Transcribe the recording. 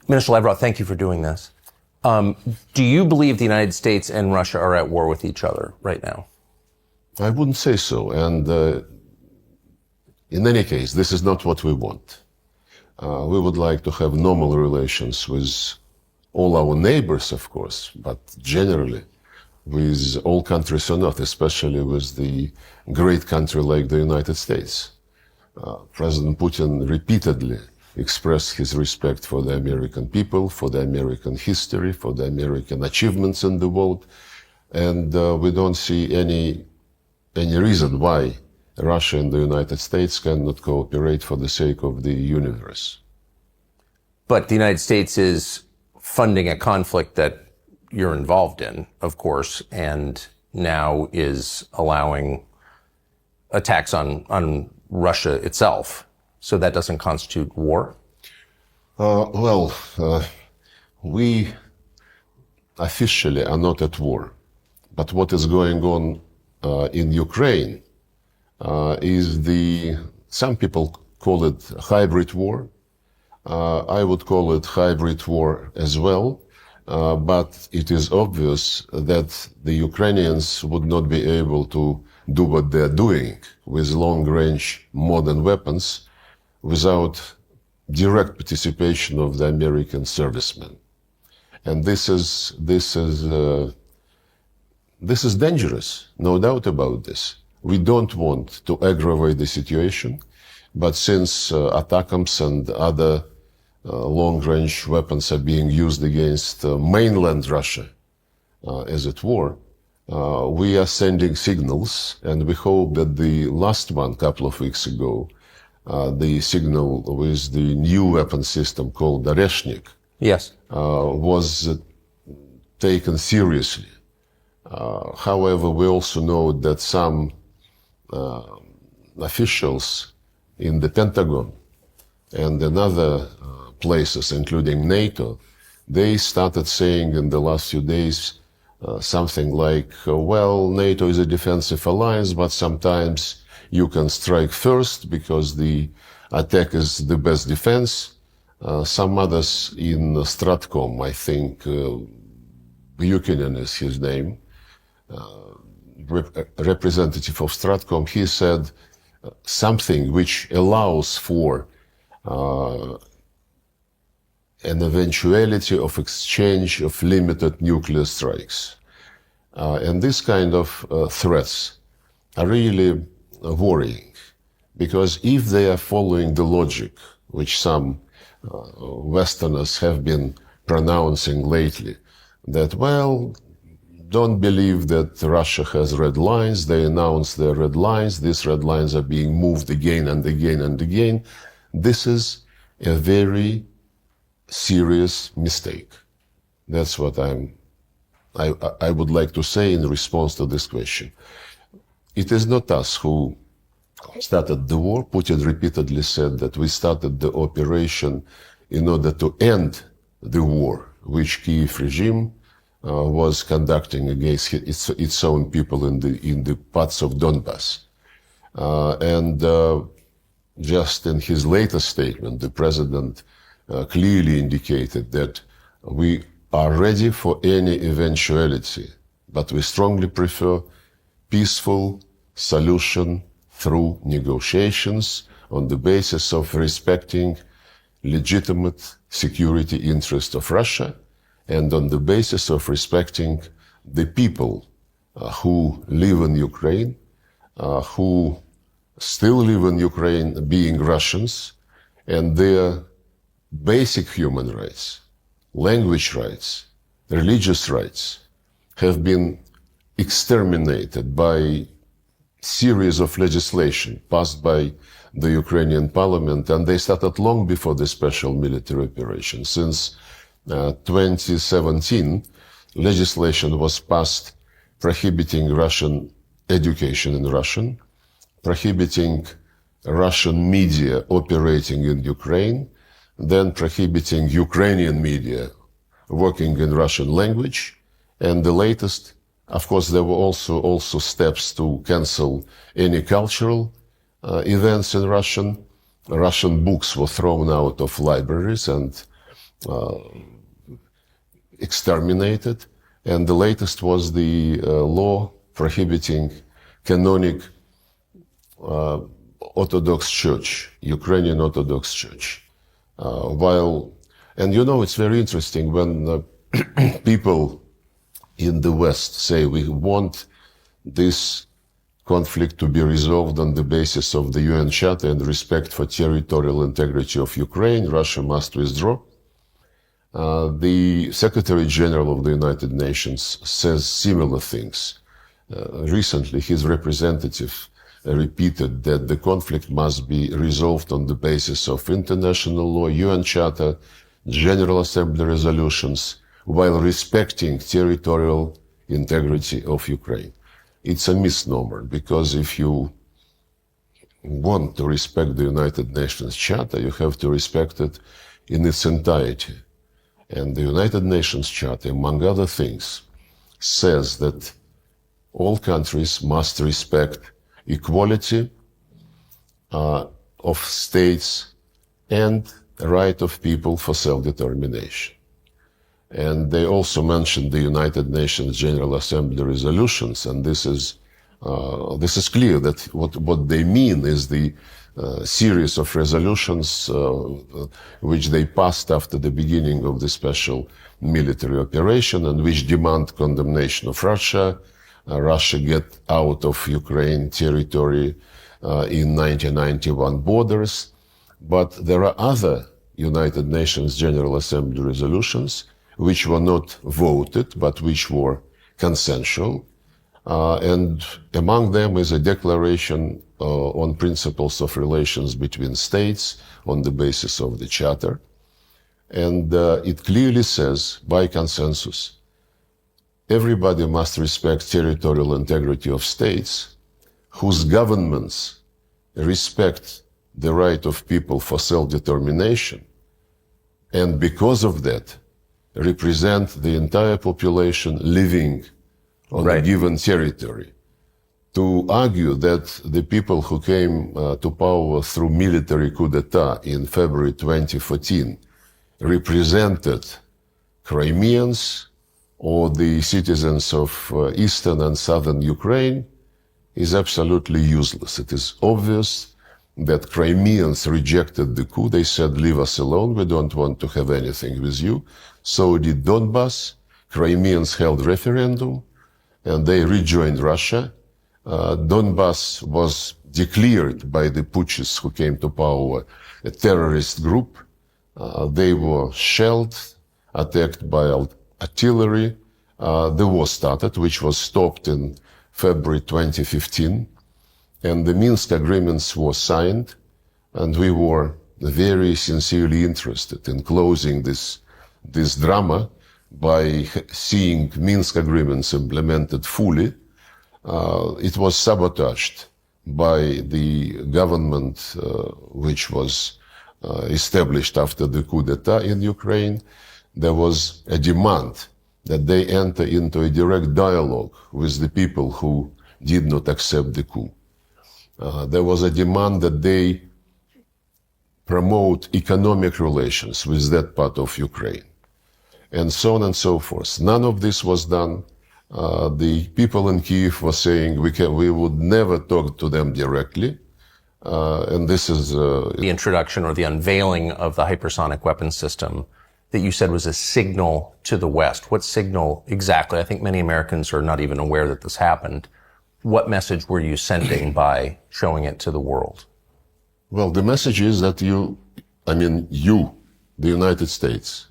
Minister Lavrov, thank you for doing this. Do you believe the United States and Russia are at war with each other right now? I wouldn't say so. And in any case, this is not what we want. We would like to have normal relations with all our neighbors, of course, but generally with all countries on earth, especially with the great country like the United States. President Putin repeatedly expressed his respect for the American people, for the American history, for the American achievements in the world. And we don't see any reason why Russia and the United States cannot cooperate for the sake of the universe. But the United States is funding a conflict that you're involved in, of course, and now is allowing attacks on Russia itself. So that doesn't constitute war? We officially are not at war. But what is going on in Ukraine is some people call it hybrid war. I would call it hybrid war as well. But it is obvious that the Ukrainians would not be able to do what they're doing with long-range modern weapons without direct participation of the American servicemen. And this is dangerous, no doubt about this. We don't want to aggravate the situation, but since ATACMS and other long-range weapons are being used against mainland Russia, as it were, we are sending signals, and we hope that the last one, a couple of weeks ago, the signal with the new weapon system called Oreshnik, yes, was taken seriously. However, we also know that some officials in the Pentagon and in other places, including NATO, they started saying in the last few days something like, well, NATO is a defensive alliance, but sometimes you can strike first because the attack is the best defense. Some others in Stratcom, I think, Buchanan is his name, representative of Stratcom, he said something which allows for an eventuality of exchange of limited nuclear strikes. And this kind of threats are really worrying, because if they are following the logic which some Westerners have been pronouncing lately, that, well, don't believe that Russia has red lines, they announce their red lines, these red lines are being moved again and again and again, this is a very serious mistake. That's what I would like to say in response to this question. It is not us who started the war. Putin repeatedly said that we started the operation in order to end the war which Kiev regime was conducting against its own people in the parts of Donbass. And just in his latest statement, the president clearly indicated that we are ready for any eventuality, but we strongly prefer peaceful solution through negotiations on the basis of respecting legitimate security interests of Russia and on the basis of respecting the people who live in Ukraine, who still live in Ukraine being Russians, and their basic human rights, language rights, religious rights have been exterminated by series of legislation passed by the Ukrainian parliament, and they started long before the special military operation. Since 2017, legislation was passed prohibiting Russian education in Russian, prohibiting Russian media operating in Ukraine, then prohibiting Ukrainian media working in Russian language, and the latest, of course, there were also steps to cancel any cultural events in Russian. Russian books were thrown out of libraries, and exterminated. And the latest was the law prohibiting canonic Orthodox Church, Ukrainian Orthodox Church. And you know, it's very interesting when people in the West say we want this conflict to be resolved on the basis of the UN Charter and respect for territorial integrity of Ukraine, Russia must withdraw. The Secretary General of the United Nations says similar things. Recently, his representative repeated that the conflict must be resolved on the basis of international law, UN Charter, General Assembly resolutions, while respecting territorial integrity of Ukraine. It's a misnomer, because if you want to respect the United Nations Charter, you have to respect it in its entirety. And the United Nations Charter, among other things, says that all countries must respect equality of states and the right of people for self-determination. And they also mentioned the United Nations General Assembly resolutions, and this is clear that what they mean is the series of resolutions which they passed after the beginning of the special military operation, and which demand condemnation of Russia, Russia get out of Ukraine territory in 1991 borders. But there are other United Nations General Assembly resolutions which were not voted, but which were consensual. And among them is a declaration on principles of relations between states on the basis of the Charter. And it clearly says, by consensus, everybody must respect territorial integrity of states whose governments respect the right of people for self-determination, and because of that, represent the entire population living on a given territory. To argue that the people who came to power through military coup d'etat in February 2014 represented Crimeans or the citizens of eastern and southern Ukraine is absolutely useless. It is obvious that Crimeans rejected the coup. They said, leave us alone, we don't want to have anything with you. So did Donbass. Crimeans held referendum, and they rejoined Russia. Donbass was declared by the putschists who came to power a terrorist group. They were shelled, attacked by artillery. The war started, which was stopped in February 2015. And the Minsk agreements were signed, and we were very sincerely interested in closing this drama by seeing Minsk agreements implemented fully. It was sabotaged by the government which was established after the coup d'etat in Ukraine. There was a demand that they enter into a direct dialogue with the people who did not accept the coup. There was a demand that they promote economic relations with that part of Ukraine, and so on and so forth. None of this was done. The people in Kyiv were saying we would never talk to them directly, and this is the introduction or the unveiling of the hypersonic weapon system that you said was a signal to the West. What signal exactly? I think many Americans are not even aware that this happened. What message were you sending by showing it to the world? Well, the message is that you, the United States,